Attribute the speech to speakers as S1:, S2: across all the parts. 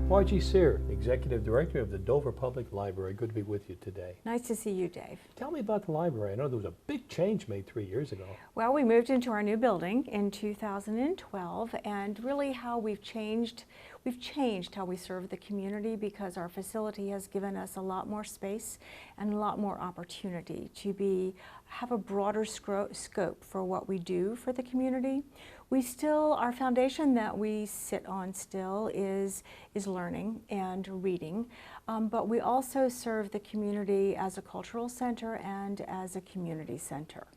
S1: Margie Sear, Executive Director of the Dover Public Library. Good to be with you today.
S2: Nice to see you, Dave.
S1: Tell me about the library. I know there was a big change made 3 years ago.
S2: Well, we moved into our new building in 2012, and really how we've changed how we serve the community, because our facility has given us a lot more space and a lot more opportunity to have a broader scope for what we do for the community. Our foundation that we sit on still is learning and reading, but we also serve the community as a cultural center and as a community center.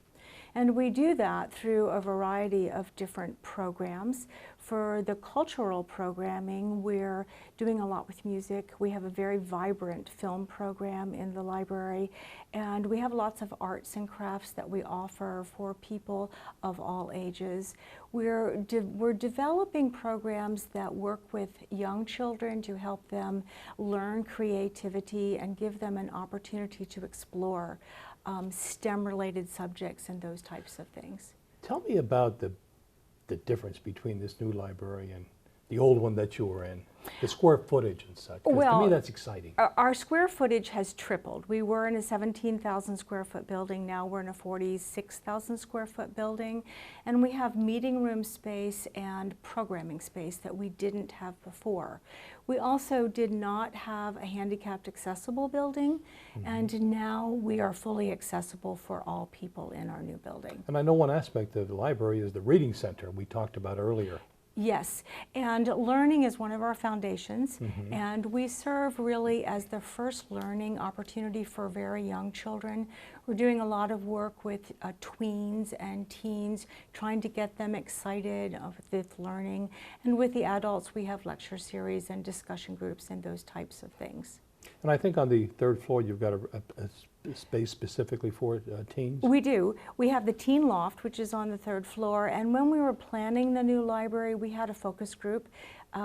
S2: And we do that through a variety of different programs. For the cultural programming, we're doing a lot with music. We have a very vibrant film program in the library, and we have lots of arts and crafts that we offer for people of all ages. We're developing programs that work with young children to help them learn creativity and give them an opportunity to explore STEM-related subjects and those types of things.
S1: Tell me about the difference between this new library and the old one that you were in, the square footage and such.
S2: Well,
S1: to me that's exciting.
S2: Our square footage has tripled. We were in a 17,000 square foot building. Now we're in a 46,000 square foot building. And we have meeting room space and programming space that we didn't have before. We also did not have a handicapped accessible building, and now we are fully accessible for all people in our new building.
S1: And I know one aspect of the library is the reading center we talked about earlier.
S2: Yes, and learning is one of our foundations, and we serve really as the first learning opportunity for very young children. We're doing a lot of work with tweens and teens, trying to get them excited with learning, and with the adults we have lecture series and discussion groups and those types of things.
S1: And I think on the third floor you've got a space specifically for teens?
S2: We do. We have the teen loft, which is on the third floor, and when we were planning the new library, we had a focus group.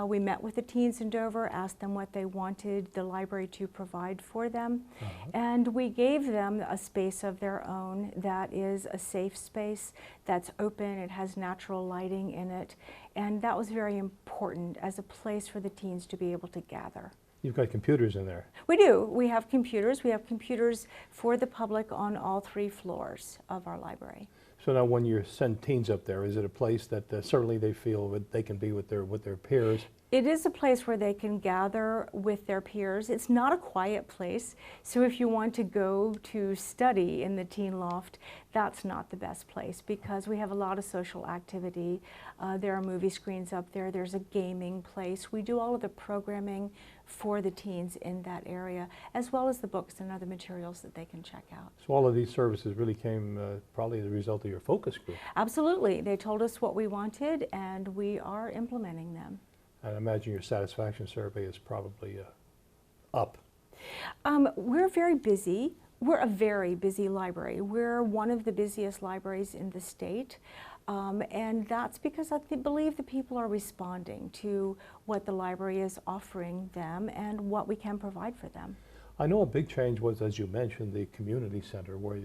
S2: We met with the teens in Dover, asked them what they wanted the library to provide for them, and we gave them a space of their own that is a safe space, that's open, it has natural lighting in it, and that was very important as a place for the teens to be able to gather.
S1: You've got computers in there.
S2: We do. We have computers. We have computers for the public on all 3 floors of our library.
S1: So now when you send teens up there, is it a place that certainly they feel that they can be with their peers?
S2: It is a place where they can gather with their peers. It's not a quiet place, so if you want to go to study in the teen loft, that's not the best place, because we have a lot of social activity. There are movie screens up there. There's a gaming place. We do all of the programming for the teens in that area, as well as the books and other materials that they can check out.
S1: So all of these services really came probably as a result of your focus group. Absolutely.
S2: They told us what we wanted, and we are implementing them.
S1: I imagine your satisfaction survey is probably up.
S2: We're very busy. We're a very busy library. We're one of the busiest libraries in the state, and that's because I believe the people are responding to what the library is offering them and what we can provide for them.
S1: I know a big change was, as you mentioned, the community center, where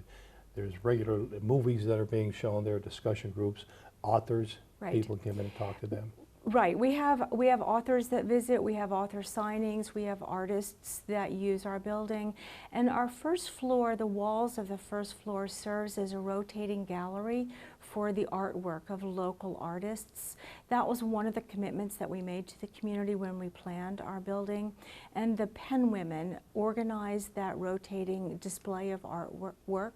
S1: there's regular movies that are being shown there, discussion groups, authors, people come in and talk to them.
S2: Right. We have authors that visit, we have author signings, we have artists that use our building. And our first floor, the walls of the first floor serves as a rotating gallery for the artwork of local artists. That was one of the commitments that we made to the community when we planned our building. And the Pen Women organized that rotating display of artwork.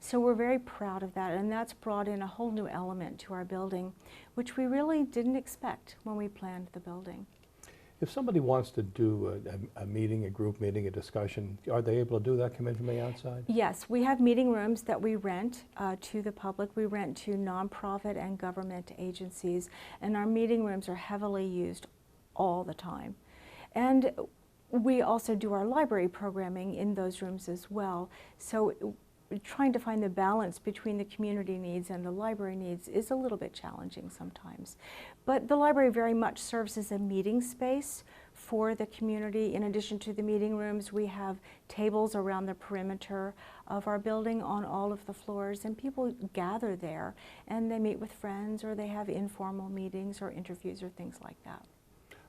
S2: So we're very proud of that, and that's brought in a whole new element to our building, which we really didn't expect when we planned the building.
S1: If somebody wants to do a meeting, a group meeting, a discussion, are they able to do that, come in from the outside?
S2: Yes, we have meeting rooms that we rent to the public. We rent to nonprofit and government agencies, and our meeting rooms are heavily used all the time. And we also do our library programming in those rooms as well. So trying to find the balance between the community needs and the library needs is a little bit challenging sometimes. But the library very much serves as a meeting space for the community. In addition to the meeting rooms, we have tables around the perimeter of our building on all of the floors, and people gather there and they meet with friends, or they have informal meetings or interviews or things like that.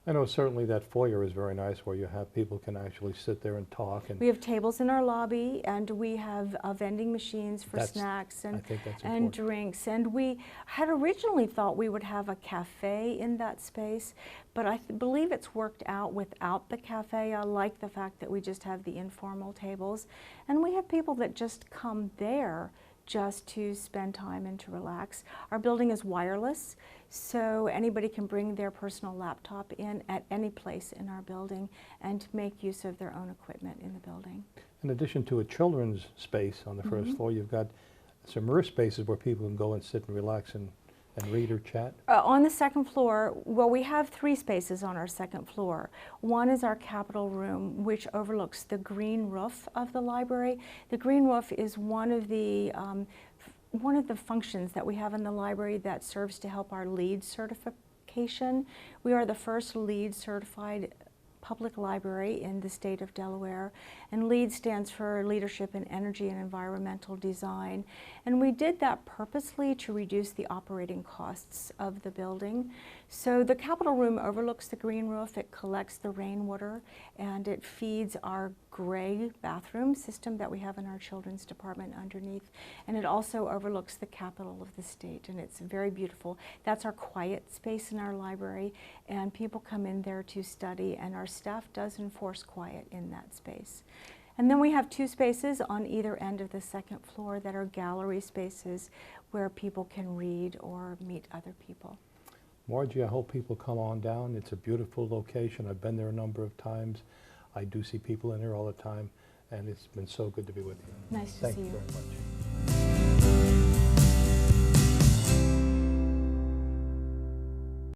S1: I know certainly that foyer is very nice where you have people can actually sit there and talk. And
S2: We have tables in our lobby, and we have vending machines for
S1: That's-
S2: snacks
S1: I
S2: and,
S1: think that's
S2: and
S1: important.
S2: drinks. And we had originally thought we would have a cafe in that space, but I believe it's worked out without the cafe. I like the fact that we just have the informal tables. And we have people that just come there just to spend time and to relax. Our building is wireless, so anybody can bring their personal laptop in at any place in our building and make use of their own equipment in the building.
S1: In addition to a children's space on the first floor, you've got some immerse spaces where people can go and sit and relax and read or chat.
S2: On the second floor, well, we have 3 spaces on our second floor. One is our Capitol room, which overlooks the green roof of the library. The green roof is one of the functions that we have in the library that serves to help our LEED certification. We are the first LEED certified public library in the state of Delaware, and LEED stands for Leadership in Energy and Environmental Design. And we did that purposely to reduce the operating costs of the building. So the Capitol room overlooks the green roof, it collects the rainwater, and it feeds our gray bathroom system that we have in our children's department underneath. And it also overlooks the capital of the state, and it's very beautiful. That's our quiet space in our library, and people come in there to study, and our staff does enforce quiet in that space. And then we have 2 spaces on either end of the second floor that are gallery spaces where people can read or meet other people.
S1: Margie, I hope people come on down. It's a beautiful location. I've been there a number of times. I do see people in here all the time, and it's been so good to be with you.
S2: Nice to
S1: Thank
S2: see
S1: you
S2: you.
S1: very much.